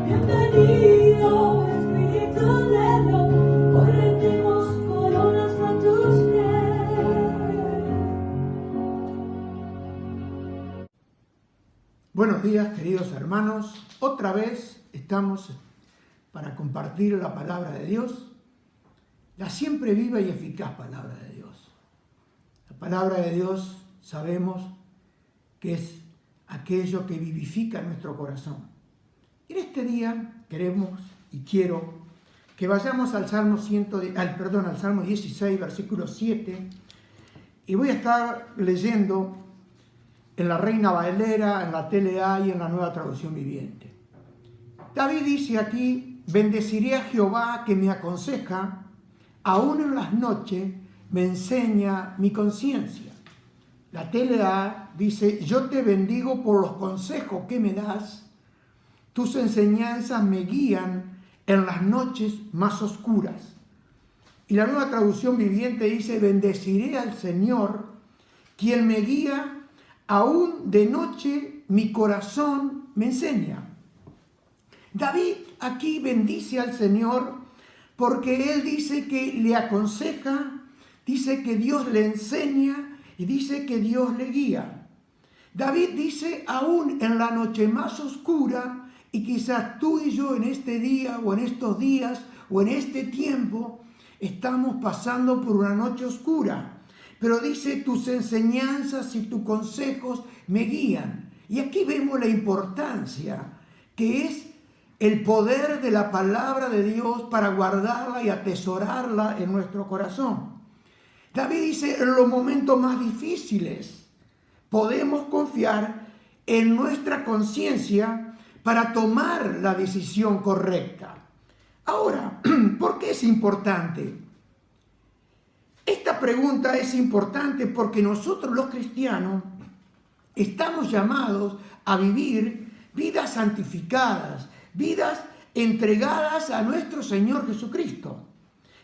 Bienvenido, Espíritu de Dios, hoy rendimos coronas a tus pies. Buenos días, queridos hermanos. Otra vez estamos para compartir la palabra de Dios, la siempre viva y eficaz palabra de Dios. La palabra de Dios sabemos que es aquello que vivifica nuestro corazón. Y en este día queremos y quiero que vayamos al Salmo 16, versículo 7, y voy a estar leyendo en la Reina Valera, en la TLA y en la Nueva Traducción Viviente. David dice aquí: bendeciré a Jehová que me aconseja, aún en las noches me enseña mi conciencia. La TLA dice: yo te bendigo por los consejos que me das, tus enseñanzas me guían en las noches más oscuras. Y la Nueva Traducción Viviente dice: bendeciré al Señor, quien me guía, aún de noche mi corazón me enseña. David aquí bendice al Señor porque él dice que le aconseja, dice que Dios le enseña y dice que Dios le guía. David dice: aún en la noche más oscura, y quizás tú y yo en este día o en estos días o en este tiempo estamos pasando por una noche oscura, pero dice: tus enseñanzas y tus consejos me guían. Y aquí vemos la importancia que es el poder de la palabra de Dios para guardarla y atesorarla en nuestro corazón. David dice: en los momentos más difíciles podemos confiar en nuestra conciencia para tomar la decisión correcta. Ahora, ¿por qué es importante? Esta pregunta es importante porque nosotros los cristianos estamos llamados a vivir vidas santificadas, vidas entregadas a nuestro Señor Jesucristo.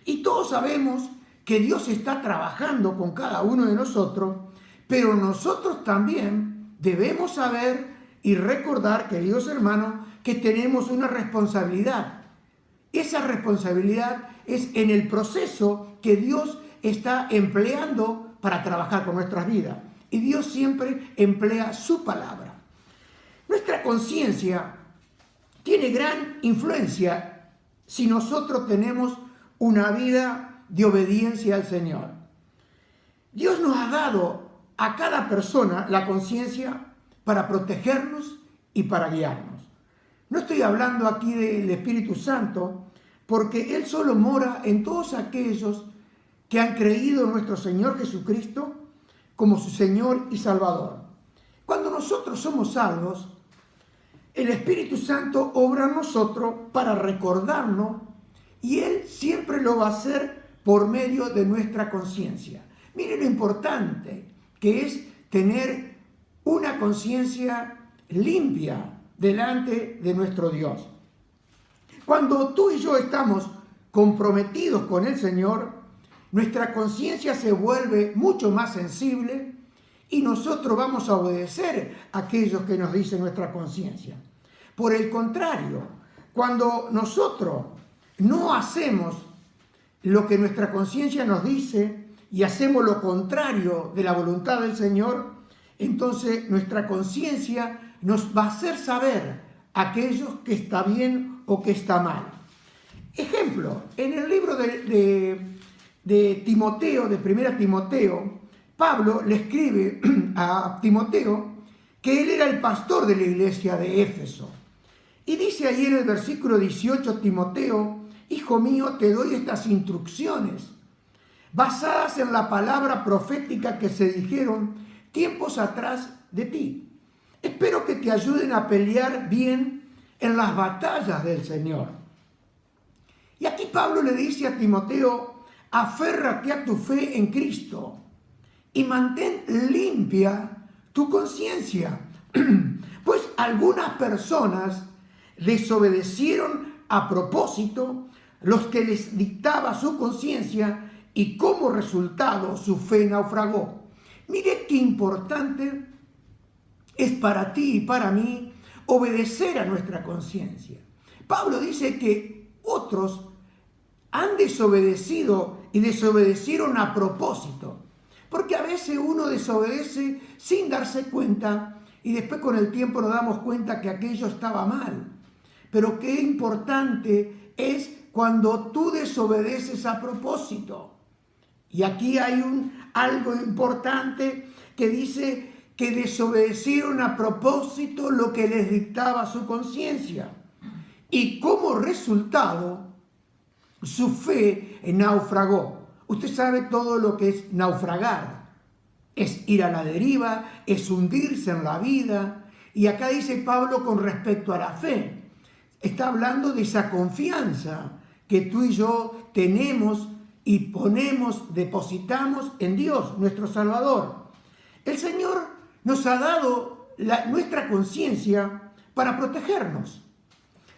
Y todos sabemos que Dios está trabajando con cada uno de nosotros, pero nosotros también debemos saber y recordar, queridos hermanos, que tenemos una responsabilidad. Esa responsabilidad es en el proceso que Dios está empleando para trabajar con nuestras vidas. Y Dios siempre emplea su palabra. Nuestra conciencia tiene gran influencia si nosotros tenemos una vida de obediencia al Señor. Dios nos ha dado a cada persona la conciencia para protegernos y para guiarnos. No estoy hablando aquí del Espíritu Santo, porque Él solo mora en todos aquellos que han creído en nuestro Señor Jesucristo como su Señor y Salvador. Cuando nosotros somos salvos, el Espíritu Santo obra en nosotros para recordarnos, y Él siempre lo va a hacer por medio de nuestra conciencia. Miren lo importante que es tener una conciencia limpia delante de nuestro Dios. Cuando tú y yo estamos comprometidos con el Señor, nuestra conciencia se vuelve mucho más sensible y nosotros vamos a obedecer a aquellos que nos dice nuestra conciencia. Por el contrario, cuando nosotros no hacemos lo que nuestra conciencia nos dice y hacemos lo contrario de la voluntad del Señor, entonces nuestra conciencia nos va a hacer saber aquello que está bien o que está mal. Ejemplo, en el libro de Timoteo, de 1 Timoteo, Pablo le escribe a Timoteo que él era el pastor de la iglesia de Éfeso. Y dice ahí en el versículo 18, Timoteo: hijo mío, te doy estas instrucciones basadas en la palabra profética que se dijeron tiempos atrás de ti. Espero que te ayuden a pelear bien en las batallas del Señor. Y aquí Pablo le dice a Timoteo: aférrate a tu fe en Cristo y mantén limpia tu conciencia, pues algunas personas desobedecieron a propósito los que les dictaba su conciencia, y como resultado su fe naufragó. Mire qué importante es para ti y para mí obedecer a nuestra conciencia. Pablo dice que otros han desobedecido y desobedecieron a propósito. Porque a veces uno desobedece sin darse cuenta y después con el tiempo nos damos cuenta que aquello estaba mal. Pero qué importante es cuando tú desobedeces a propósito. Y aquí hay algo importante que dice que desobedecieron a propósito lo que les dictaba su conciencia. Y como resultado, su fe naufragó. Usted sabe todo lo que es naufragar. Es ir a la deriva, es hundirse en la vida. Y acá dice Pablo con respecto a la fe. Está hablando de esa confianza que tú y yo tenemos y depositamos en Dios, nuestro Salvador. El Señor nos ha dado nuestra conciencia para protegernos.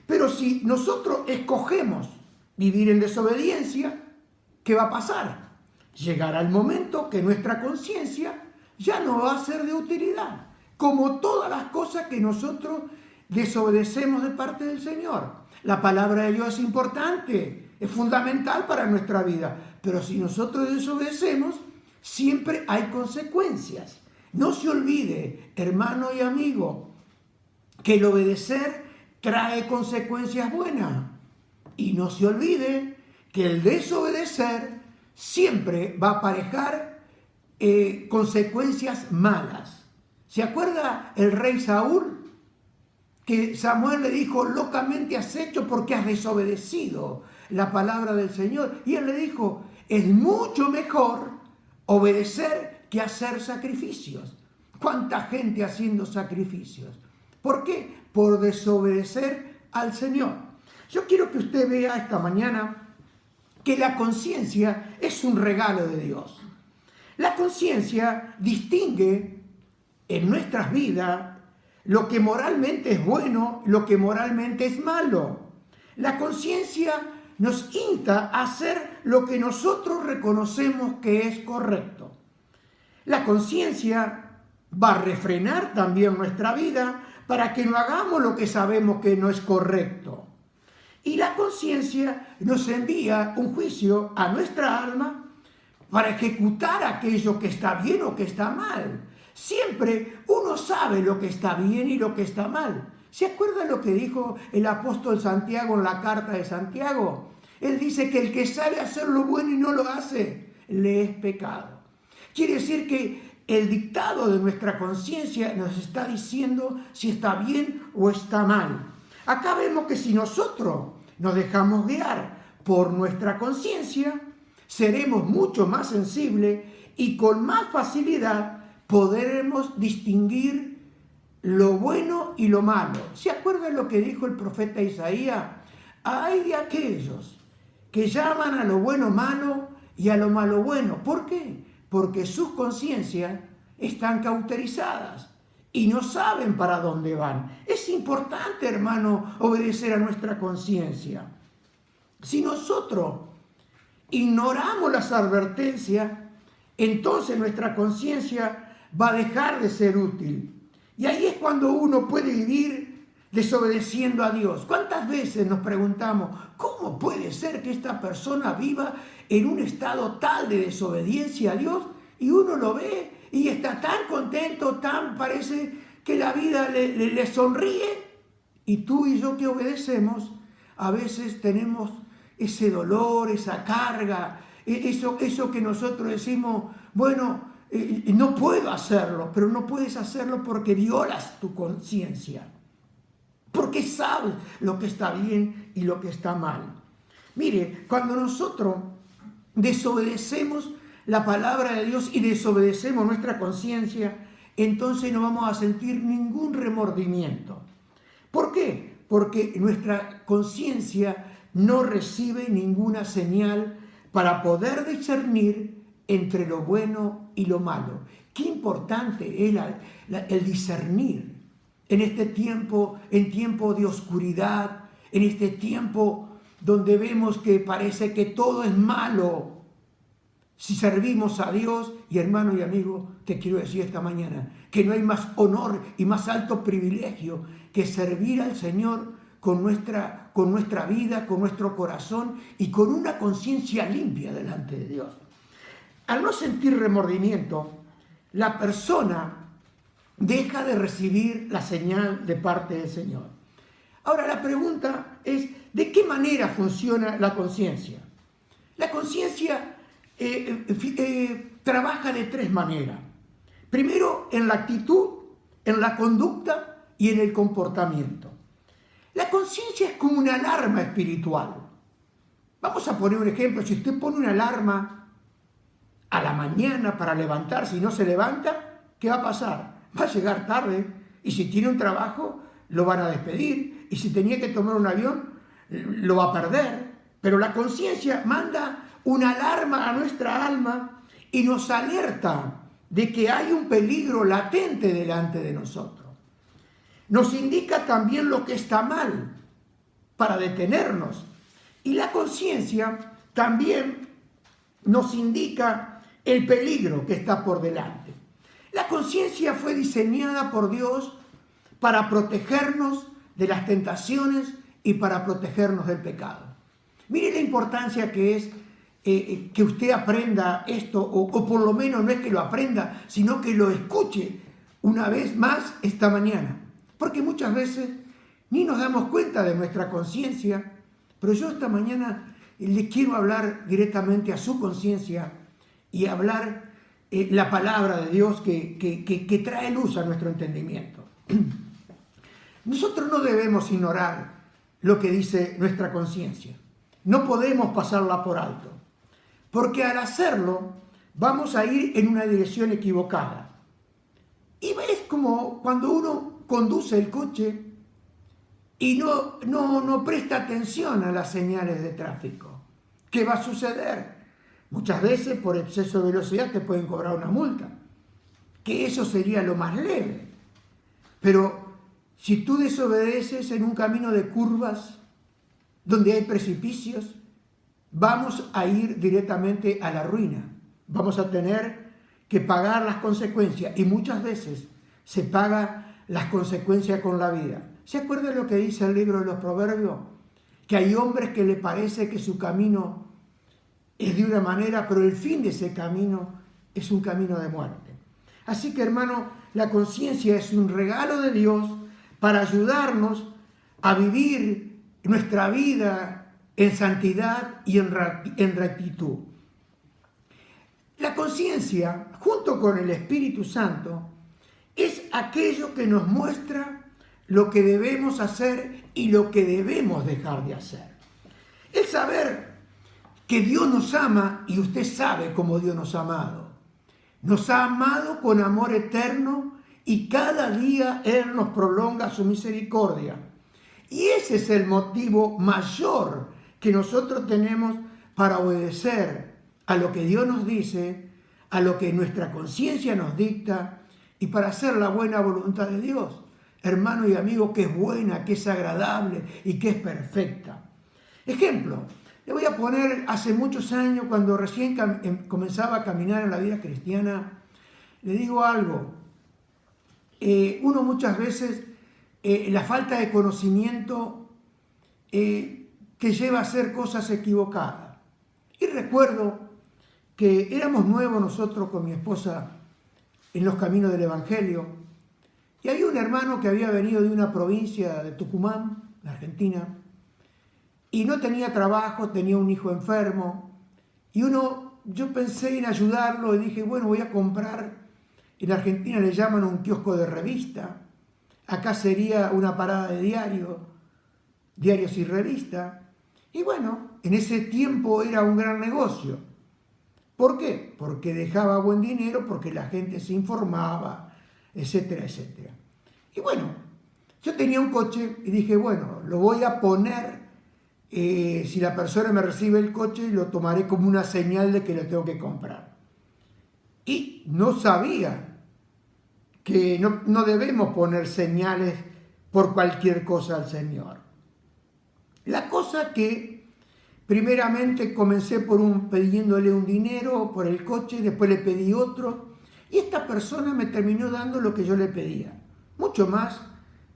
Pero si nosotros escogemos vivir en desobediencia, ¿qué va a pasar? Llegará el momento que nuestra conciencia ya no va a ser de utilidad, como todas las cosas que nosotros desobedecemos de parte del Señor. La palabra de Dios es importante, es fundamental para nuestra vida, pero si nosotros desobedecemos, siempre hay consecuencias. No se olvide, hermano y amigo, que el obedecer trae consecuencias buenas. Y no se olvide que el desobedecer siempre va a aparejar consecuencias malas. ¿Se acuerda el rey Saúl? Que Samuel le dijo, locamente has hecho porque has desobedecido la palabra del Señor. Y él le dijo, es mucho mejor obedecer que hacer sacrificios. ¿Cuánta gente haciendo sacrificios? ¿Por qué? Por desobedecer al Señor. Yo quiero que usted vea esta mañana que la conciencia es un regalo de Dios. La conciencia distingue en nuestras vidas lo que moralmente es bueno, lo que moralmente es malo. La conciencia nos insta a hacer lo que nosotros reconocemos que es correcto. La conciencia va a refrenar también nuestra vida para que no hagamos lo que sabemos que no es correcto. Y la conciencia nos envía un juicio a nuestra alma para ejecutar aquello que está bien o que está mal. Siempre uno sabe lo que está bien y lo que está mal. ¿Se acuerdan lo que dijo el apóstol Santiago en la carta de Santiago? Él dice que el que sabe hacer lo bueno y no lo hace, le es pecado. Quiere decir que el dictado de nuestra conciencia nos está diciendo si está bien o está mal. Acá vemos que si nosotros nos dejamos guiar por nuestra conciencia, seremos mucho más sensibles y con más facilidad podremos distinguir lo bueno y lo malo. ¿Se acuerdan lo que dijo el profeta Isaías? Ay de aquellos que llaman a lo bueno malo y a lo malo bueno. ¿Por qué? Porque sus conciencias están cauterizadas y no saben para dónde van. Es importante, hermano, obedecer a nuestra conciencia. Si nosotros ignoramos las advertencias, entonces nuestra conciencia va a dejar de ser útil. Y ahí es cuando uno puede vivir desobedeciendo a Dios. ¿Cuántas veces nos preguntamos, cómo puede ser que esta persona viva en un estado tal de desobediencia a Dios? Y uno lo ve y está tan contento, parece que la vida le sonríe. Y tú y yo que obedecemos, a veces tenemos ese dolor, esa carga, eso que nosotros decimos, bueno, no puedo hacerlo, pero no puedes hacerlo porque violas tu conciencia, porque sabes lo que está bien y lo que está mal. Mire, cuando nosotros desobedecemos la palabra de Dios y desobedecemos nuestra conciencia, entonces no vamos a sentir ningún remordimiento. ¿Por qué? Porque nuestra conciencia no recibe ninguna señal para poder discernir entre lo bueno y lo malo. Qué importante es el discernir en este tiempo, en tiempo de oscuridad, en este tiempo donde vemos que parece que todo es malo. Si servimos a Dios, y hermano y amigo, te quiero decir esta mañana que no hay más honor y más alto privilegio que servir al Señor con nuestra vida, con nuestro corazón y con una conciencia limpia delante de Dios. Al no sentir remordimiento, la persona deja de recibir la señal de parte del Señor. Ahora la pregunta es, ¿de qué manera funciona la conciencia? La conciencia trabaja de tres maneras. Primero, en la actitud, en la conducta y en el comportamiento. La conciencia es como una alarma espiritual. Vamos a poner un ejemplo. Si usted pone una alarma a la mañana para levantarse y no se levanta, ¿qué va a pasar? Va a llegar tarde y si tiene un trabajo, lo van a despedir. Y si tenía que tomar un avión, lo va a perder. Pero la conciencia manda una alarma a nuestra alma y nos alerta de que hay un peligro latente delante de nosotros. Nos indica también lo que está mal para detenernos. Y la conciencia también nos indica el peligro que está por delante. La conciencia fue diseñada por Dios para protegernos de las tentaciones y para protegernos del pecado. Mire la importancia que es que usted aprenda esto, o por lo menos no es que lo aprenda, sino que lo escuche una vez más esta mañana. Porque muchas veces ni nos damos cuenta de nuestra conciencia, pero yo esta mañana le quiero hablar directamente a su conciencia y hablar la palabra de Dios que trae luz a nuestro entendimiento. Nosotros no debemos ignorar lo que dice nuestra conciencia. No podemos pasarla por alto, porque al hacerlo vamos a ir en una dirección equivocada. Y es como cuando uno conduce el coche y no presta atención a las señales de tráfico. ¿Qué va a suceder? Muchas veces por exceso de velocidad te pueden cobrar una multa, que eso sería lo más leve. Pero si tú desobedeces en un camino de curvas, donde hay precipicios, vamos a ir directamente a la ruina. Vamos a tener que pagar las consecuencias y muchas veces se paga las consecuencias con la vida. ¿Se acuerda lo que dice el libro de los Proverbios? Que hay hombres que le parece que su camino es de una manera, pero el fin de ese camino es un camino de muerte. Así que, hermano, la conciencia es un regalo de Dios para ayudarnos a vivir nuestra vida en santidad y en rectitud. La conciencia, junto con el Espíritu Santo, es aquello que nos muestra lo que debemos hacer y lo que debemos dejar de hacer. El saber que Dios nos ama, y usted sabe cómo Dios nos ha amado. Nos ha amado con amor eterno y cada día Él nos prolonga su misericordia. Y ese es el motivo mayor que nosotros tenemos para obedecer a lo que Dios nos dice, a lo que nuestra conciencia nos dicta y para hacer la buena voluntad de Dios. Hermano y amigo, que es buena, que es agradable y que es perfecta. Ejemplo, le voy a poner hace muchos años, cuando recién comenzaba a caminar en la vida cristiana, le digo algo. Uno muchas veces, la falta de conocimiento te lleva a hacer cosas equivocadas. Y recuerdo que éramos nuevos nosotros con mi esposa en los caminos del Evangelio, y había un hermano que había venido de una provincia de Tucumán, de Argentina, y no tenía trabajo, tenía un hijo enfermo, y yo pensé en ayudarlo y dije, bueno, voy a comprar, en Argentina le llaman un kiosco de revista, acá sería una parada de diarios y revistas, y bueno, en ese tiempo era un gran negocio. ¿Por qué? Porque dejaba buen dinero, porque la gente se informaba, etcétera, etcétera. Y bueno, yo tenía un coche y dije, bueno, lo voy a poner, si la persona me recibe el coche, lo tomaré como una señal de que lo tengo que comprar. Y no sabía que no debemos poner señales por cualquier cosa al Señor. La cosa que primeramente comencé pidiéndole un dinero por el coche, después le pedí otro, y esta persona me terminó dando lo que yo le pedía, mucho más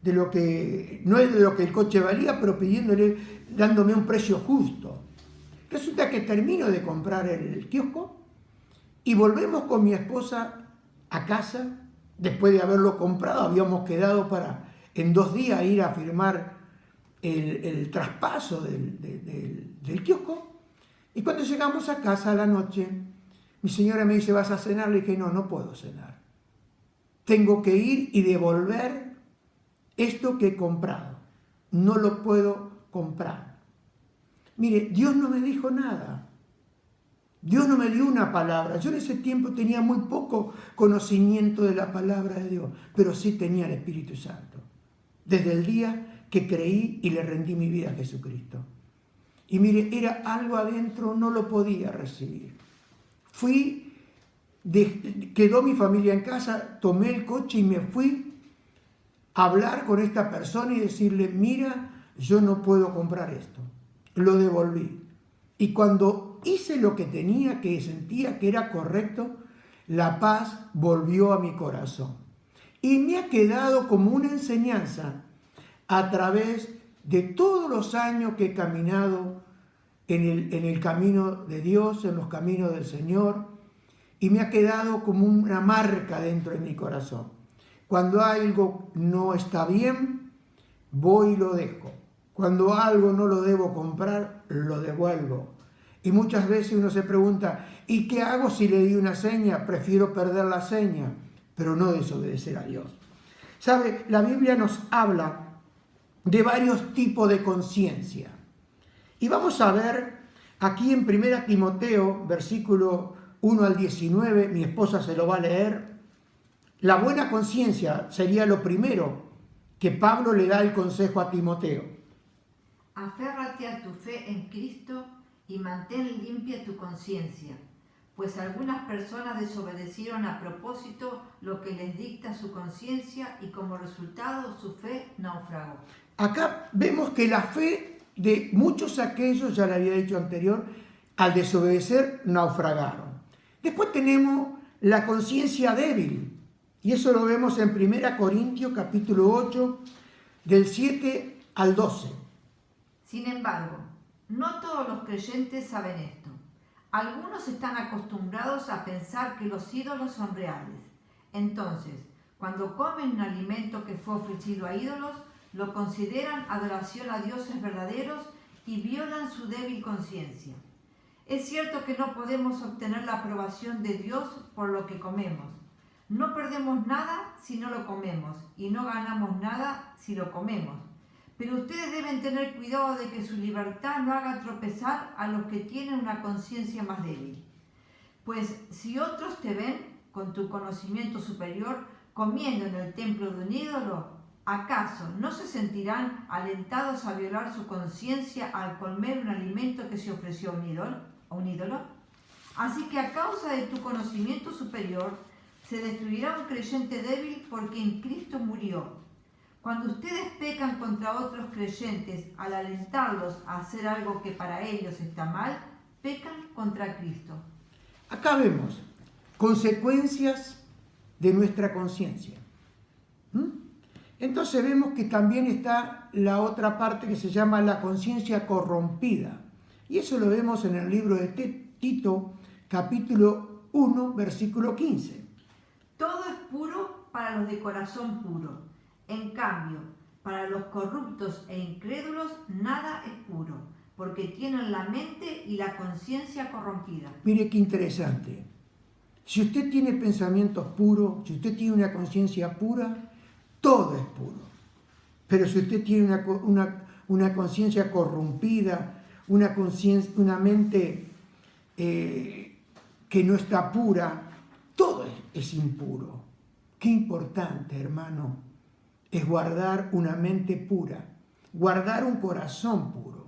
no es de lo que el coche valía, pero dándome un precio justo. Resulta que termino de comprar el kiosco y volvemos con mi esposa a casa. Después de haberlo comprado, habíamos quedado para en 2 días ir a firmar el traspaso del kiosco. Y cuando llegamos a casa a la noche, mi señora me dice, ¿vas a cenar? Le dije, no puedo cenar. Tengo que ir y devolver esto que he comprado. No lo puedo comprar. Mire, Dios no me dijo nada. Dios no me dio una palabra. Yo en ese tiempo tenía muy poco conocimiento de la palabra de Dios, pero sí tenía el Espíritu Santo. Desde el día que creí y le rendí mi vida a Jesucristo. Y mire, era algo adentro, no lo podía recibir. Quedó mi familia en casa, tomé el coche y me fui a hablar con esta persona y decirle, mira, yo no puedo comprar esto. Lo devolví. Y cuando hice lo que tenía, que sentía que era correcto, la paz volvió a mi corazón. Y me ha quedado como una enseñanza a través de todos los años que he caminado en el camino de Dios, en los caminos del Señor, y me ha quedado como una marca dentro de mi corazón. Cuando algo no está bien, voy y lo dejo. Cuando algo no lo debo comprar, lo devuelvo. Y muchas veces uno se pregunta, ¿y qué hago si le di una seña? Prefiero perder la seña, pero no desobedecer a Dios. ¿Sabe? La Biblia nos habla de varios tipos de conciencia. Y vamos a ver aquí en 1 Timoteo, versículo 1 al 19, mi esposa se lo va a leer. La buena conciencia sería lo primero que Pablo le da el consejo a Timoteo. Aférrate a tu fe en Cristo y mantén limpia tu conciencia, pues algunas personas desobedecieron a propósito lo que les dicta su conciencia y como resultado su fe naufragó. Acá vemos que la fe de muchos aquellos, ya le había dicho anterior, al desobedecer naufragaron. Después tenemos la conciencia débil, y eso lo vemos en 1 Corintios capítulo 8, del 7 al 12. Sin embargo, no todos los creyentes saben esto. Algunos están acostumbrados a pensar que los ídolos son reales. Entonces, cuando comen un alimento que fue ofrecido a ídolos, lo consideran adoración a dioses verdaderos y violan su débil conciencia. Es cierto que no podemos obtener la aprobación de Dios por lo que comemos. No perdemos nada si no lo comemos y no ganamos nada si lo comemos. Pero ustedes deben tener cuidado de que su libertad no haga tropezar a los que tienen una conciencia más débil. Pues si otros te ven, con tu conocimiento superior, comiendo en el templo de un ídolo, ¿acaso no se sentirán alentados a violar su conciencia al comer un alimento que se ofreció a un ídolo? Así que a causa de tu conocimiento superior, se destruirá un creyente débil porque en Cristo murió. Cuando ustedes pecan contra otros creyentes al alentarlos a hacer algo que para ellos está mal, pecan contra Cristo. Acá vemos consecuencias de nuestra conciencia. Entonces vemos que también está la otra parte que se llama la conciencia corrompida. Y eso lo vemos en el libro de Tito, capítulo 1, versículo 15. Todo es puro para los de corazón puro. En cambio, para los corruptos e incrédulos nada es puro, porque tienen la mente y la conciencia corrompida. Mire qué interesante. Si usted tiene pensamientos puros, si usted tiene una conciencia pura, todo es puro. Pero si usted tiene una conciencia corrompida, una mente que no está pura, todo es impuro. Qué importante, hermano, es guardar una mente pura, guardar un corazón puro.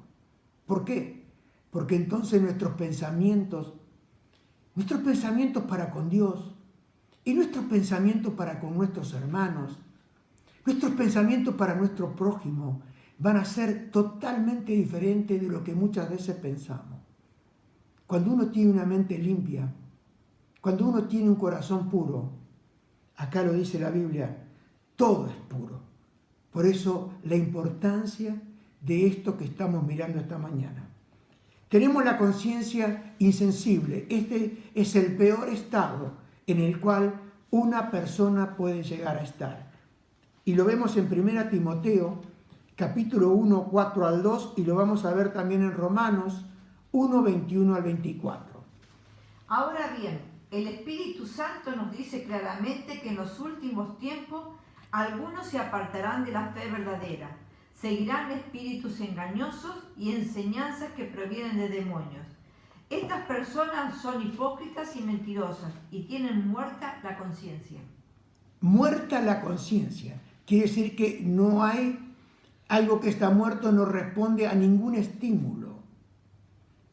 ¿Por qué? Porque entonces nuestros pensamientos para con Dios y nuestros pensamientos para con nuestros hermanos, nuestros pensamientos para nuestro prójimo van a ser totalmente diferentes de lo que muchas veces pensamos. Cuando uno tiene una mente limpia, cuando uno tiene un corazón puro, acá lo dice la Biblia, todo es puro. Por eso la importancia de esto que estamos mirando esta mañana. Tenemos la conciencia insensible. Este es el peor estado en el cual una persona puede llegar a estar. Y lo vemos en 1 Timoteo, capítulo 1, 4 al 2, y lo vamos a ver también en Romanos 1, 21 al 24. Ahora bien, el Espíritu Santo nos dice claramente que en los últimos tiempos algunos se apartarán de la fe verdadera, seguirán espíritus engañosos y enseñanzas que provienen de demonios. Estas personas son hipócritas y mentirosas y tienen muerta la conciencia. Muerta la conciencia. Quiere decir que no hay algo que está muerto, no responde a ningún estímulo.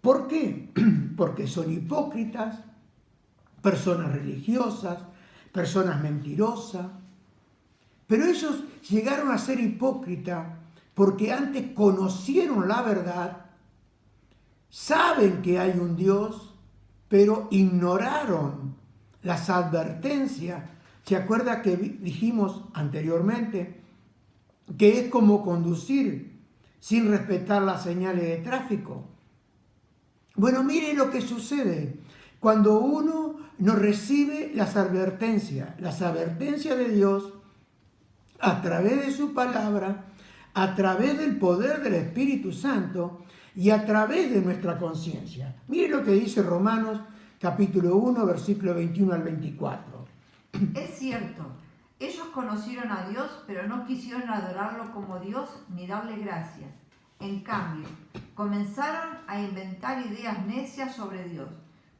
¿Por qué? Porque son hipócritas, personas religiosas, personas mentirosas. Pero ellos llegaron a ser hipócritas porque antes conocieron la verdad, saben que hay un Dios, pero ignoraron las advertencias. ¿Se acuerda que dijimos anteriormente que es como conducir sin respetar las señales de tráfico? Bueno, mire lo que sucede cuando uno no recibe las advertencias de Dios a través de su palabra, a través del poder del Espíritu Santo y a través de nuestra conciencia. Mire lo que dice Romanos capítulo 1, versículo 21 al 24. Es cierto, ellos conocieron a Dios, pero no quisieron adorarlo como Dios ni darle gracias. En cambio, comenzaron a inventar ideas necias sobre Dios.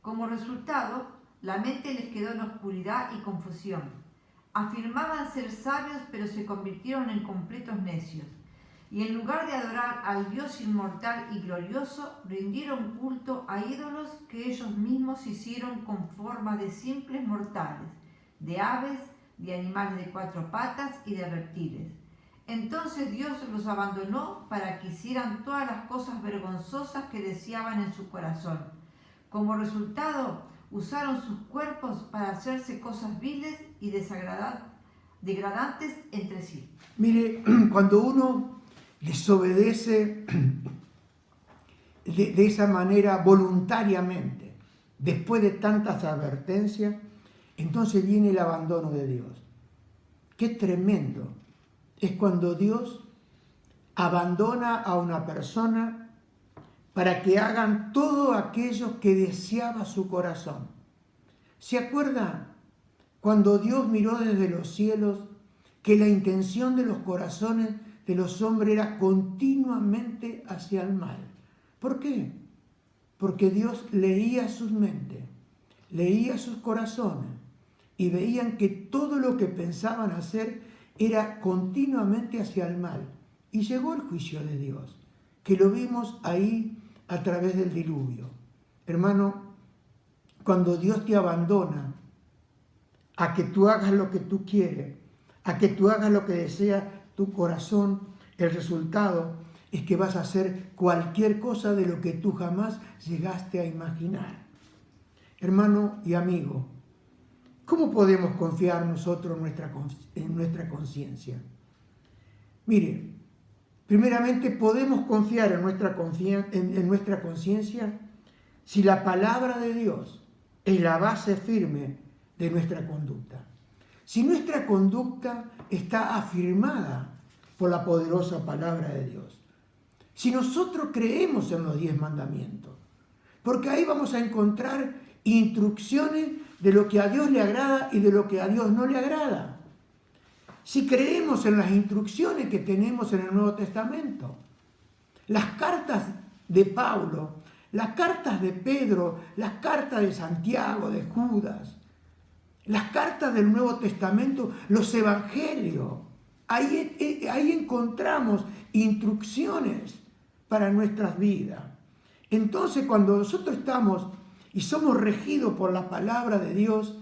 Como resultado, la mente les quedó en oscuridad y confusión. Afirmaban ser sabios, pero se convirtieron en completos necios. Y en lugar de adorar al Dios inmortal y glorioso, rindieron culto a ídolos que ellos mismos hicieron con forma de simples mortales, de aves, de animales de 4 patas y de reptiles. Entonces Dios los abandonó para que hicieran todas las cosas vergonzosas que deseaban en su corazón. Como resultado, usaron sus cuerpos para hacerse cosas viles y degradantes entre sí. Mire, cuando uno desobedece de esa manera voluntariamente, después de tantas advertencias, entonces viene el abandono de Dios. Qué tremendo es cuando Dios abandona a una persona para que hagan todo aquello que deseaba su corazón. ¿Se acuerda cuando Dios miró desde los cielos que la intención de los corazones de los hombres era continuamente hacia el mal? ¿Por qué? Porque Dios leía sus mentes, leía sus corazones y veían que todo lo que pensaban hacer era continuamente hacia el mal. Y llegó el juicio de Dios, que lo vimos ahí a través del diluvio. Hermano, cuando Dios te abandona a que tú hagas lo que tú quieres, a que tú hagas lo que desea tu corazón, el resultado es que vas a hacer cualquier cosa de lo que tú jamás llegaste a imaginar. Hermano y amigo, ¿cómo podemos confiar nosotros en nuestra conciencia? Mire, primeramente podemos confiar en nuestra conciencia si la palabra de Dios es la base firme de nuestra conducta. Si nuestra conducta está afirmada por la poderosa palabra de Dios. Si nosotros creemos en los 10 mandamientos, porque ahí vamos a encontrar instrucciones de lo que a Dios le agrada y de lo que a Dios no le agrada. Si creemos en las instrucciones que tenemos en el Nuevo Testamento, las cartas de Pablo, las cartas de Pedro, las cartas de Santiago, de Judas, las cartas del Nuevo Testamento, los evangelios, ahí encontramos instrucciones para nuestras vidas. Entonces, cuando nosotros estamos y somos regidos por la palabra de Dios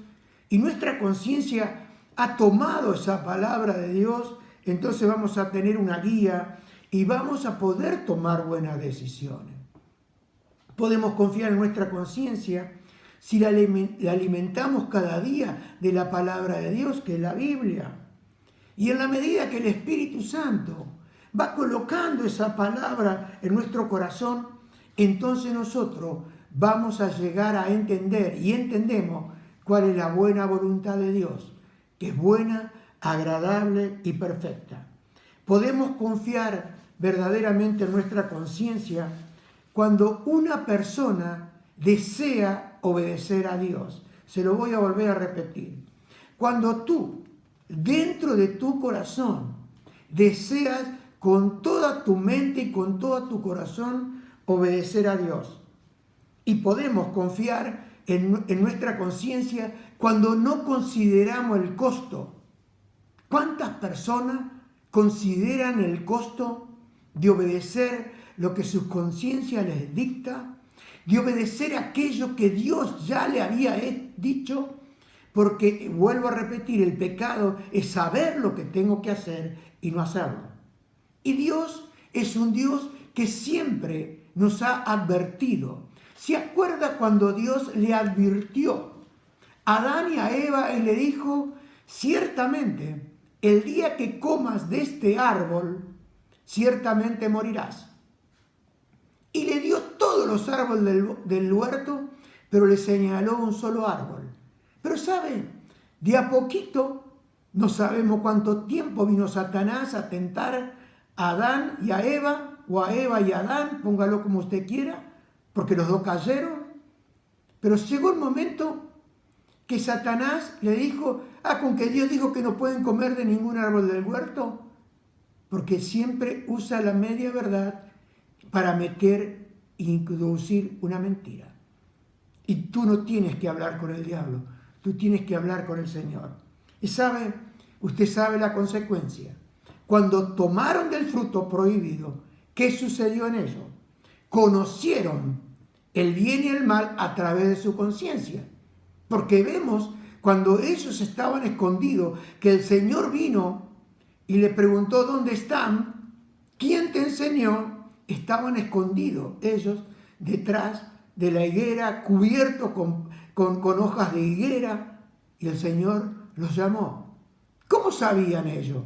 y nuestra conciencia ha tomado esa palabra de Dios, entonces vamos a tener una guía y vamos a poder tomar buenas decisiones. Podemos confiar en nuestra conciencia si la alimentamos cada día de la palabra de Dios, que es la Biblia. Y en la medida que el Espíritu Santo va colocando esa palabra en nuestro corazón, entonces nosotros vamos a llegar a entender y entendemos cuál es la buena voluntad de Dios, que es buena, agradable y perfecta. Podemos confiar verdaderamente en nuestra conciencia cuando una persona desea obedecer a Dios. Se lo voy a volver a repetir. Cuando tú, dentro de tu corazón, deseas con toda tu mente y con todo tu corazón obedecer a Dios. Y podemos confiar en nuestra conciencia cuando no consideramos el costo. ¿Cuántas personas consideran el costo de obedecer lo que su conciencia les dicta, de obedecer aquello que Dios ya le había dicho? Porque, vuelvo a repetir, el pecado es saber lo que tengo que hacer y no hacerlo. Y Dios es un Dios que siempre nos ha advertido. ¿Se acuerda cuando Dios le advirtió a Adán y a Eva y le dijo, ciertamente, el día que comas de este árbol, ciertamente morirás? Y le dio todos los árboles del huerto, pero le señaló un solo árbol. Pero ¿saben? De a poquito, no sabemos cuánto tiempo vino Satanás a tentar a Adán y a Eva, o a Eva y a Adán, póngalo como usted quiera, porque los dos cayeron. Pero llegó el momento que Satanás le dijo, con que Dios dijo que no pueden comer de ningún árbol del huerto, porque siempre usa la media verdad para meter e introducir una mentira. Y tú no tienes que hablar con el diablo, tú tienes que hablar con el Señor. Y usted sabe la consecuencia. Cuando tomaron del fruto prohibido, ¿qué sucedió en ellos? Conocieron el bien y el mal a través de su conciencia. Porque vemos cuando ellos estaban escondidos, que el Señor vino y le preguntó, ¿dónde están? ¿Quién te enseñó? Estaban escondidos ellos detrás de la higuera, cubiertos con hojas de higuera, y el Señor los llamó. ¿Cómo sabían ellos?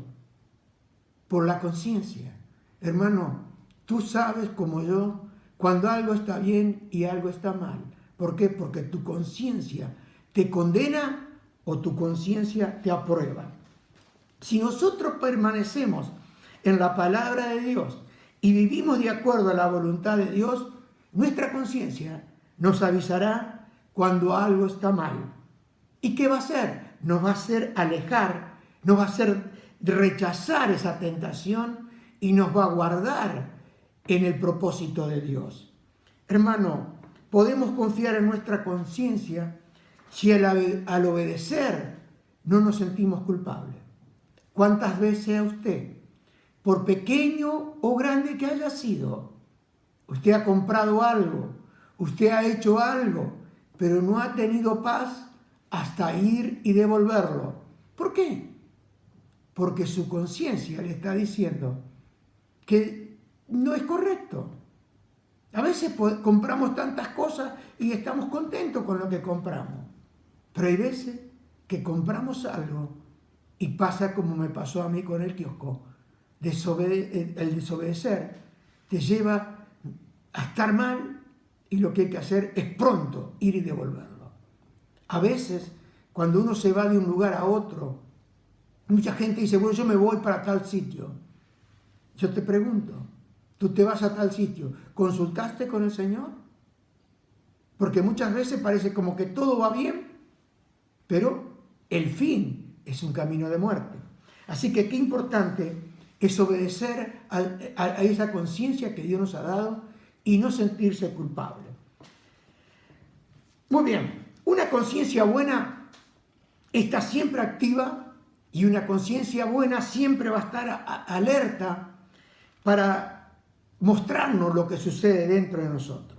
Por la conciencia. Hermano, tú sabes como yo cuando algo está bien y algo está mal. ¿Por qué? Porque tu conciencia te condena o tu conciencia te aprueba. Si nosotros permanecemos en la palabra de Dios y vivimos de acuerdo a la voluntad de Dios, nuestra conciencia nos avisará cuando algo está mal. ¿Y qué va a hacer? Nos va a hacer alejar, nos va a hacer rechazar esa tentación y nos va a guardar en el propósito de Dios. Hermano, podemos confiar en nuestra conciencia si al obedecer no nos sentimos culpables. ¿Cuántas veces a usted, por pequeño o grande que haya sido, usted ha comprado algo, usted ha hecho algo, pero no ha tenido paz hasta ir y devolverlo? ¿Por qué? Porque su conciencia le está diciendo que no es correcto. A veces compramos tantas cosas y estamos contentos con lo que compramos. Pero hay veces que compramos algo y pasa como me pasó a mí con el kiosco. El desobedecer te lleva a estar mal y lo que hay que hacer es pronto ir y devolverlo. A veces, cuando uno se va de un lugar a otro, mucha gente dice, bueno, yo me voy para tal sitio. Yo te pregunto, ¿tú te vas a tal sitio? ¿Consultaste con el Señor? Porque muchas veces parece como que todo va bien, pero el fin es un camino de muerte. Así que qué importante es obedecer a esa conciencia que Dios nos ha dado y no sentirse culpable. Muy bien, una conciencia buena está siempre activa y una conciencia buena siempre va a estar alerta para mostrarnos lo que sucede dentro de nosotros.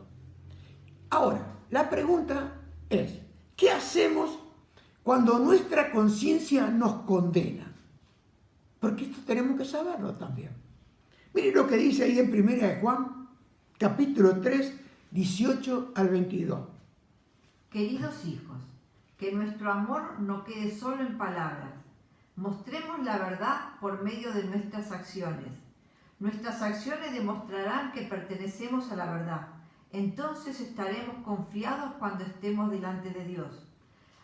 Ahora, la pregunta es, ¿qué hacemos cuando nuestra conciencia nos condena? Porque esto tenemos que saberlo también. Miren lo que dice ahí en 1 de Juan, capítulo 3, 18 al 22. Queridos hijos, que nuestro amor no quede solo en palabras, Mostremos la verdad por medio de nuestras acciones. Nuestras acciones demostrarán que pertenecemos a la verdad. Entonces estaremos confiados cuando estemos delante de Dios.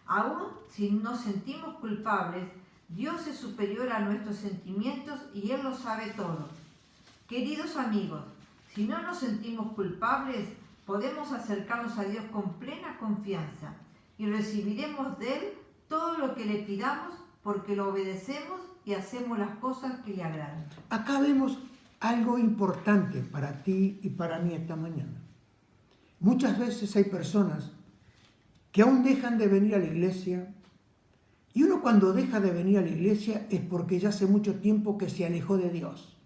Aún si nos sentimos culpables, Dios es superior a nuestros sentimientos y Él lo sabe todo. Queridos amigos, si no nos sentimos culpables, podemos acercarnos a Dios con plena confianza y recibiremos de Él todo lo que le pidamos porque lo obedecemos y hacemos las cosas que le agradan. Acá vemos algo importante para ti y para mí esta mañana. Muchas veces hay personas que aún dejan de venir a la iglesia, y uno cuando deja de venir a la iglesia es porque ya hace mucho tiempo que se alejó de Dios.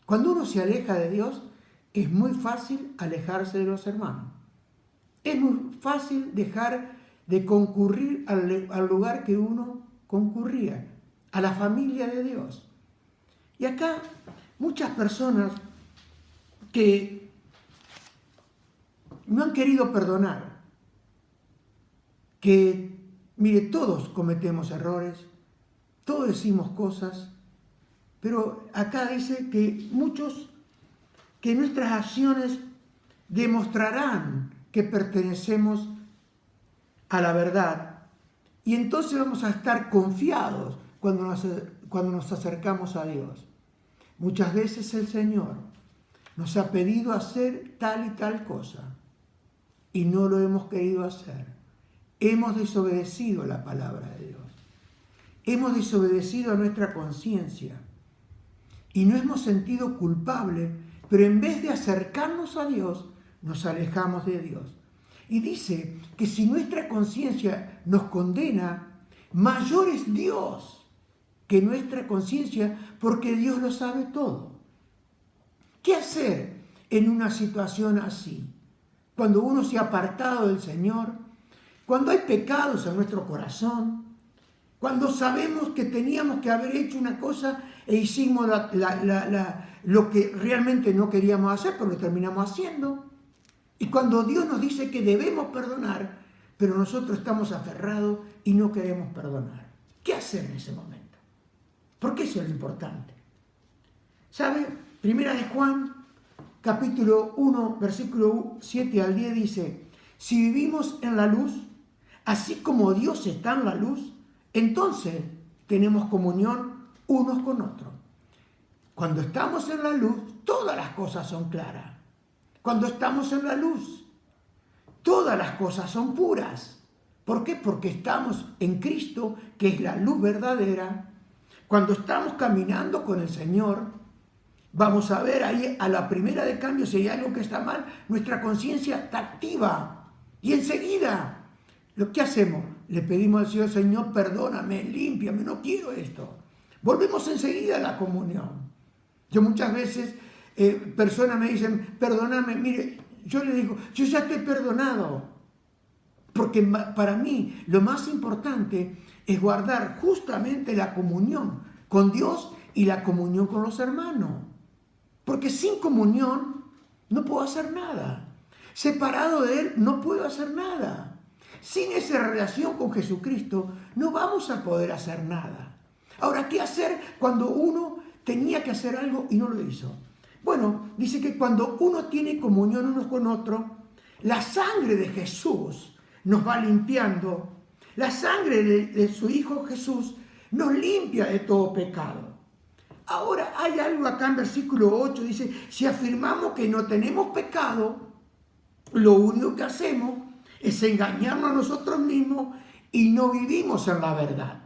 Cuando uno se aleja de Dios, es muy fácil alejarse de los hermanos. Es muy fácil dejar de concurrir al lugar que uno concurría, a la familia de Dios. Y acá muchas personas que no han querido perdonar, que, mire, todos cometemos errores, todos decimos cosas, pero acá dice que muchos, que nuestras acciones demostrarán que pertenecemos a la verdad, y entonces vamos a estar confiados cuando nos acercamos a Dios. Muchas veces el Señor nos ha pedido hacer tal y tal cosa, y no lo hemos querido hacer. Hemos desobedecido la palabra de Dios. Hemos desobedecido a nuestra conciencia. Y nos hemos sentido culpables, pero en vez de acercarnos a Dios, nos alejamos de Dios. Y dice que si nuestra conciencia nos condena, mayor es Dios que nuestra conciencia, porque Dios lo sabe todo. ¿Qué hacer en una situación así? Cuando uno se ha apartado del Señor, cuando hay pecados en nuestro corazón, cuando sabemos que teníamos que haber hecho una cosa e hicimos lo que realmente no queríamos hacer, pero lo terminamos haciendo. Y cuando Dios nos dice que debemos perdonar, pero nosotros estamos aferrados y no queremos perdonar. ¿Qué hacer en ese momento? Porque eso es lo importante. ¿Sabe? Primera de Juan, capítulo 1, versículo 7 al 10 dice: si vivimos en la luz, así como Dios está en la luz, entonces tenemos comunión unos con otros. Cuando estamos en la luz, todas las cosas son claras. Cuando estamos en la luz, todas las cosas son puras. ¿Por qué? Porque estamos en Cristo, que es la luz verdadera. Cuando estamos caminando con el Señor, vamos a ver ahí a la primera de cambio, si hay algo que está mal, nuestra conciencia está activa. Y enseguida, ¿lo que hacemos? Le pedimos al Señor: Señor, perdóname, límpiame, no quiero esto. Volvemos enseguida a la comunión. Yo muchas veces, personas me dicen: perdóname, mire, yo le digo: yo ya te he perdonado. Porque para mí lo más importante es guardar justamente la comunión con Dios y la comunión con los hermanos. Porque sin comunión no puedo hacer nada. Separado de Él no puedo hacer nada. Sin esa relación con Jesucristo no vamos a poder hacer nada. Ahora, ¿qué hacer cuando uno tenía que hacer algo y no lo hizo? Bueno, dice que cuando uno tiene comunión unos con otros, la sangre de Jesús nos va limpiando. La sangre de su Hijo Jesús nos limpia de todo pecado. Ahora, hay algo acá en versículo 8, dice: si afirmamos que no tenemos pecado, lo único que hacemos es engañarnos a nosotros mismos y no vivimos en la verdad.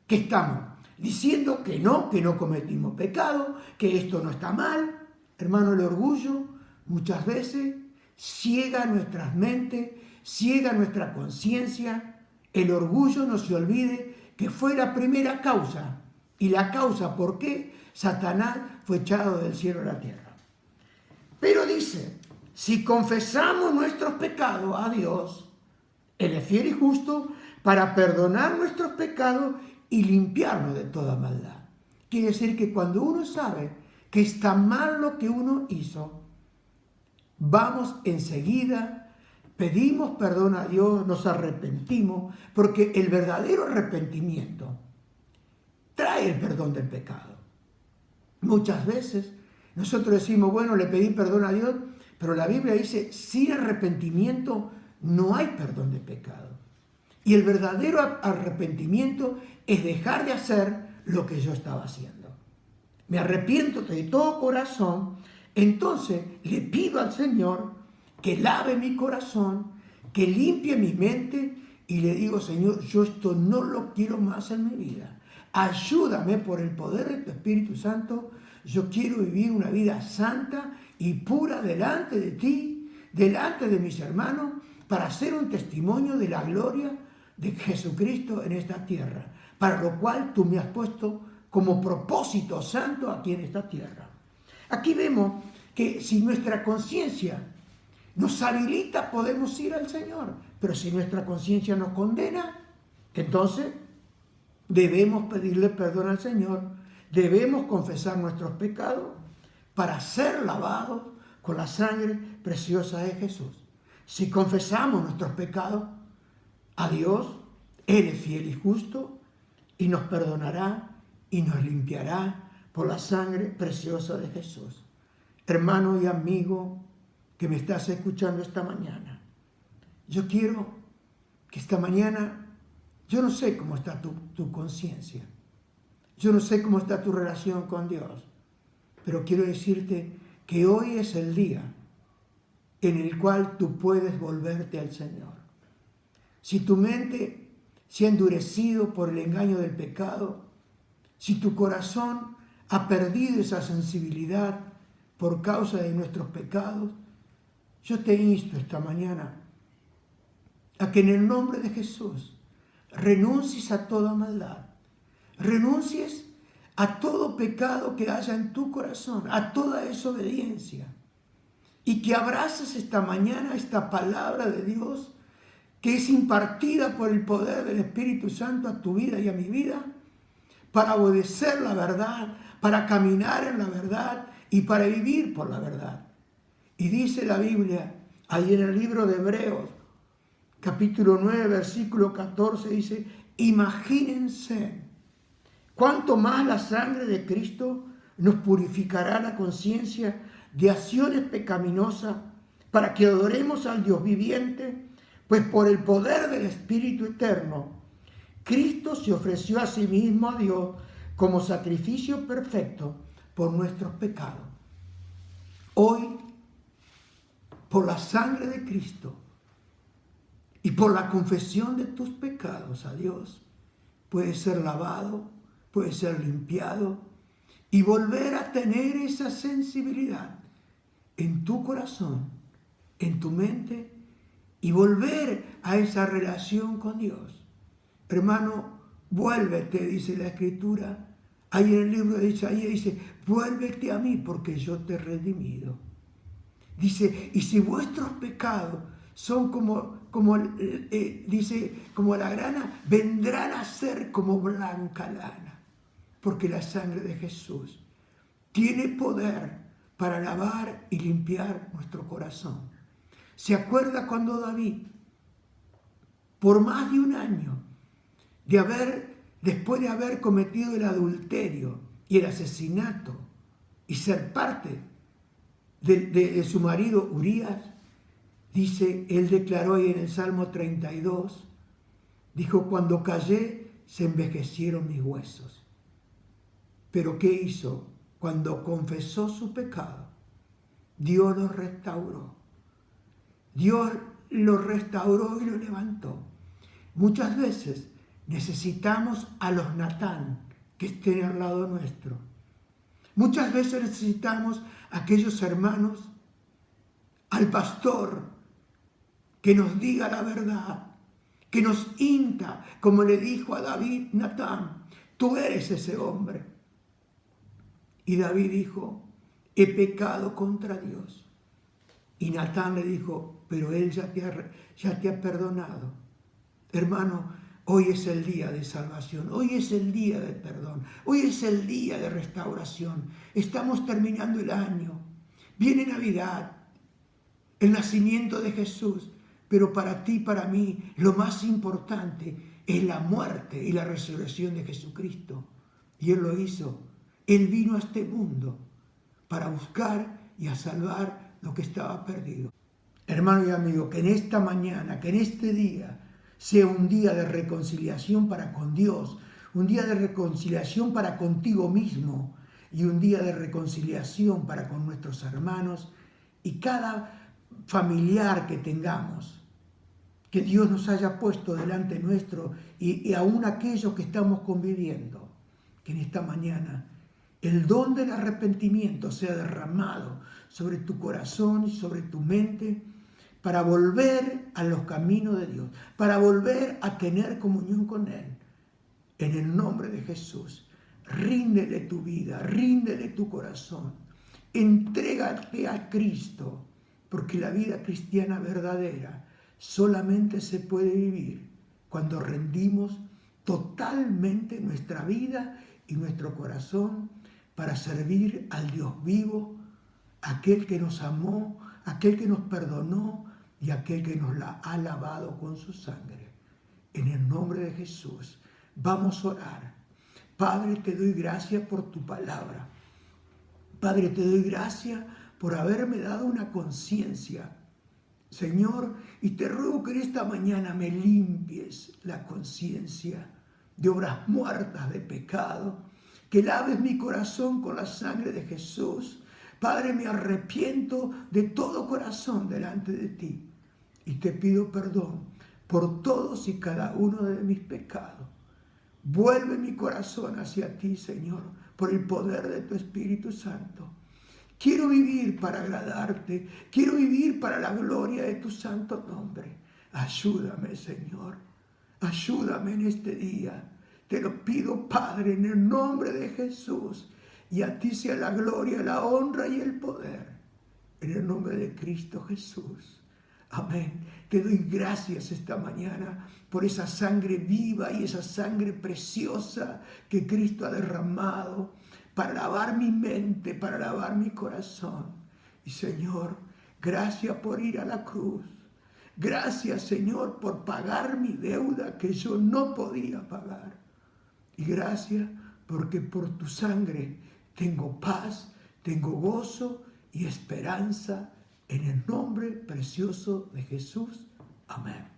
¿Qué estamos diciendo? Que no cometimos pecado, que esto no está mal. Hermano, el orgullo muchas veces ciega nuestras mentes, ciega nuestra conciencia. El orgullo, no se olvide, que fue la primera causa. Y la causa por qué Satanás fue echado del cielo a la tierra. Pero dice: si confesamos nuestros pecados a Dios, Él es fiel y justo para perdonar nuestros pecados y limpiarnos de toda maldad. Quiere decir que cuando uno sabe que está mal lo que uno hizo, vamos enseguida, pedimos perdón a Dios, nos arrepentimos, porque el verdadero arrepentimiento trae el perdón del pecado. Muchas veces nosotros decimos, bueno, le pedí perdón a Dios, pero la Biblia dice, sin arrepentimiento no hay perdón de pecado. Y el verdadero arrepentimiento es dejar de hacer lo que yo estaba haciendo. Me arrepiento de todo corazón, entonces le pido al Señor que lave mi corazón, que limpie mi mente y le digo, Señor, yo esto no lo quiero más en mi vida. Ayúdame por el poder de tu Espíritu Santo. Yo quiero vivir una vida santa y pura delante de ti, delante de mis hermanos, para ser un testimonio de la gloria de Jesucristo en esta tierra, para lo cual tú me has puesto como propósito santo aquí en esta tierra. Aquí vemos que si nuestra conciencia nos habilita, podemos ir al Señor, pero si nuestra conciencia nos condena, entonces debemos pedirle perdón al Señor, debemos confesar nuestros pecados para ser lavados con la sangre preciosa de Jesús. Si confesamos nuestros pecados a Dios, Él es fiel y justo y nos perdonará y nos limpiará por la sangre preciosa de Jesús. Hermano y amigo que me estás escuchando esta mañana, yo quiero que esta mañana, yo no sé cómo está tu conciencia, yo no sé cómo está tu relación con Dios, pero quiero decirte que hoy es el día en el cual tú puedes volverte al Señor. Si tu mente se ha endurecido por el engaño del pecado, si tu corazón ha perdido esa sensibilidad por causa de nuestros pecados, yo te insto esta mañana a que en el nombre de Jesús renuncies a toda maldad, renuncies a todo pecado que haya en tu corazón, a toda desobediencia, y que abraces esta mañana esta palabra de Dios que es impartida por el poder del Espíritu Santo a tu vida y a mi vida, para obedecer la verdad, para caminar en la verdad y para vivir por la verdad. Y dice la Biblia, ahí en el libro de Hebreos, capítulo 9, versículo 14, dice, imagínense cuánto más la sangre de Cristo nos purificará la conciencia de acciones pecaminosas para que adoremos al Dios viviente, pues por el poder del Espíritu Eterno, Cristo se ofreció a sí mismo a Dios como sacrificio perfecto por nuestros pecados. Hoy, por la sangre de Cristo y por la confesión de tus pecados a Dios, puedes ser lavado, puedes ser limpiado y volver a tener esa sensibilidad en tu corazón, en tu mente, y volver a esa relación con Dios. Hermano, vuélvete, dice la Escritura. Ahí en el libro de Isaías dice, vuélvete a mí porque yo te he redimido. Dice, y si vuestros pecados son como la grana, vendrán a ser como blanca lana. Porque la sangre de Jesús tiene poder para lavar y limpiar nuestro corazón. ¿Se acuerda cuando David, por más de un año, después de haber cometido el adulterio y el asesinato y ser parte de su marido Urías, dice, él declaró ahí en el Salmo 32, dijo, cuando callé se envejecieron mis huesos. Pero ¿qué hizo? Cuando confesó su pecado, Dios lo restauró. Dios lo restauró y lo levantó. Muchas veces necesitamos a los Natán que estén al lado nuestro. Muchas veces necesitamos a aquellos hermanos, al pastor, que nos diga la verdad, que nos insta, como le dijo a David Natán, tú eres ese hombre. Y David dijo, he pecado contra Dios. Y Natán le dijo, pero él ya te ha perdonado. Hermano, hoy es el día de salvación, hoy es el día de perdón, hoy es el día de restauración. Estamos terminando el año, viene Navidad, el nacimiento de Jesús, pero para ti, para mí, lo más importante es la muerte y la resurrección de Jesucristo. Y Él lo hizo. Él vino a este mundo para buscar y a salvar lo que estaba perdido. Hermano y amigo, que en esta mañana, que en este día, sea un día de reconciliación para con Dios, un día de reconciliación para contigo mismo y un día de reconciliación para con nuestros hermanos y cada familiar que tengamos, que Dios nos haya puesto delante nuestro y aún aquellos que estamos conviviendo, que en esta mañana el don del arrepentimiento sea derramado sobre tu corazón y sobre tu mente para volver a los caminos de Dios, para volver a tener comunión con Él. En el nombre de Jesús, ríndele tu vida, ríndele tu corazón, entrégate a Cristo, porque la vida cristiana verdadera solamente se puede vivir cuando rendimos totalmente nuestra vida y nuestro corazón para servir al Dios vivo, aquel que nos amó, aquel que nos perdonó y aquel que nos la ha lavado con su sangre. En el nombre de Jesús, vamos a orar. Padre, te doy gracias por tu palabra. Padre, te doy gracias por haberme dado una conciencia, Señor, y te ruego que en esta mañana me limpies la conciencia de obras muertas de pecado, que laves mi corazón con la sangre de Jesús. Padre, me arrepiento de todo corazón delante de ti y te pido perdón por todos y cada uno de mis pecados. Vuelve mi corazón hacia ti, Señor, por el poder de tu Espíritu Santo. Quiero vivir para agradarte, quiero vivir para la gloria de tu santo nombre. Ayúdame, Señor, ayúdame en este día. Te lo pido, Padre, en el nombre de Jesús. Y a ti sea la gloria, la honra y el poder. En el nombre de Cristo Jesús. Amén. Te doy gracias esta mañana por esa sangre viva y esa sangre preciosa que Cristo ha derramado para lavar mi mente, para lavar mi corazón. Y Señor, gracias por ir a la cruz. Gracias, Señor, por pagar mi deuda que yo no podía pagar. Y gracias porque por tu sangre tengo paz, tengo gozo y esperanza en el nombre precioso de Jesús. Amén.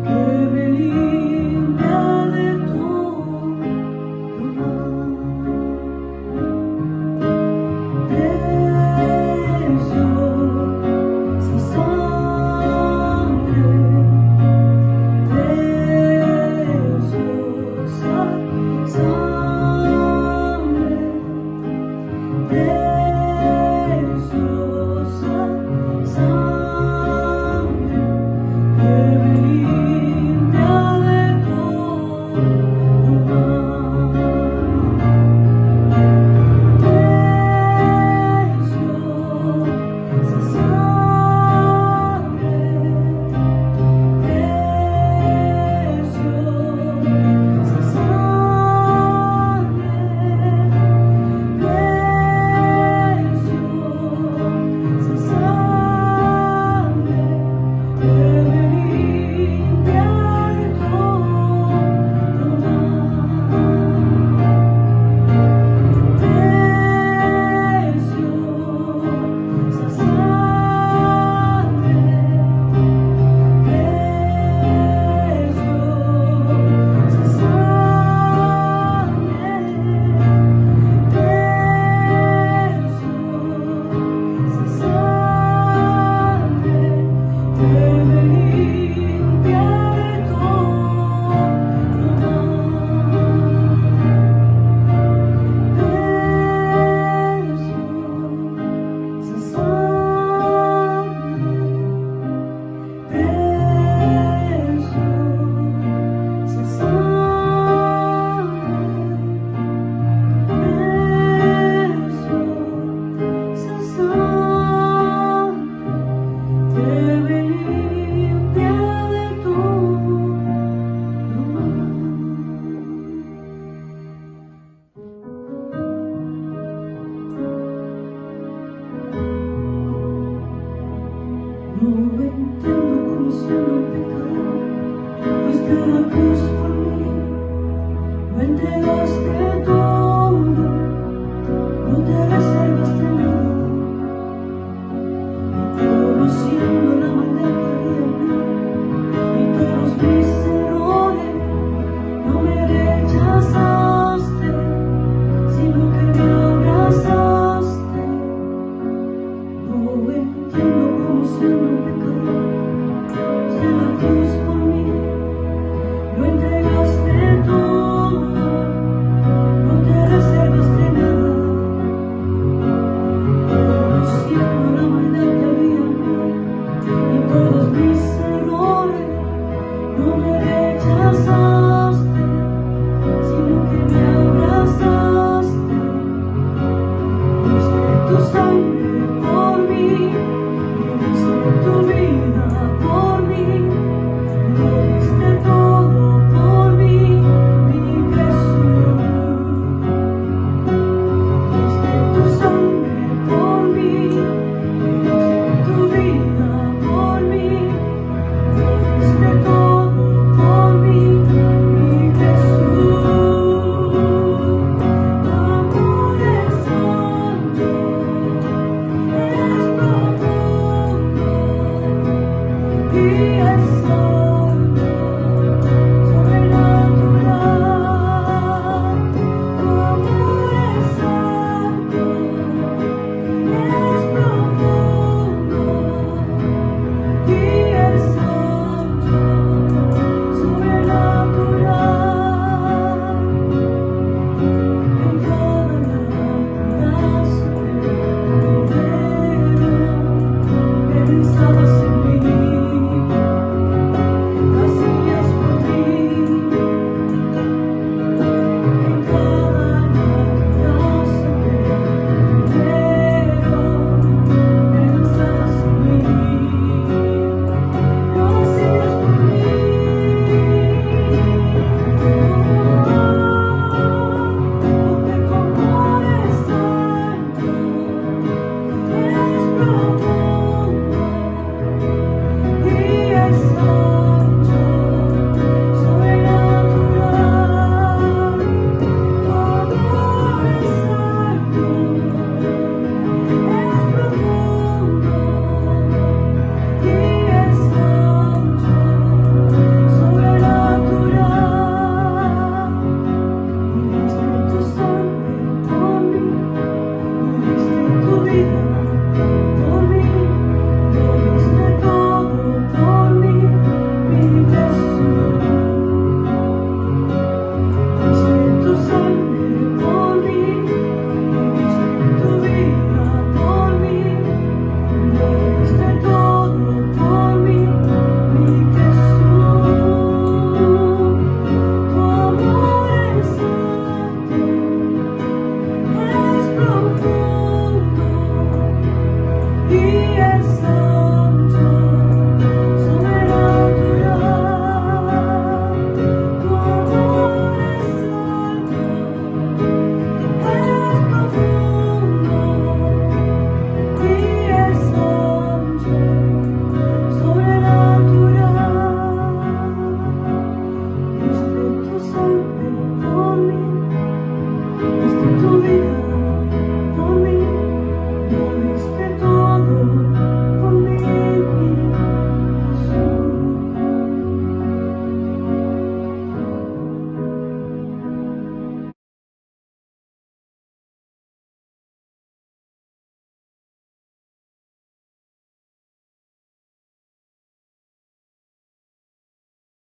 Que me limpia entiendo como siendo un pecador, fuiste a la cruz por mí, lo entregaste todo, no te reservaste nada, y conociendo la maldad que había en mí y todos mis errores, no me rechazaste, sino que me abrazaste. No entiendo cómo siendo un pecador, fuiste a la cruz por mí, lo entregaste todo, no te reservaste nada, conociendo la maldad que había en mí y todos mis errores, no me rechazaste, sino que me abrazaste. Diste tu sangre por mí, y diste tu vida.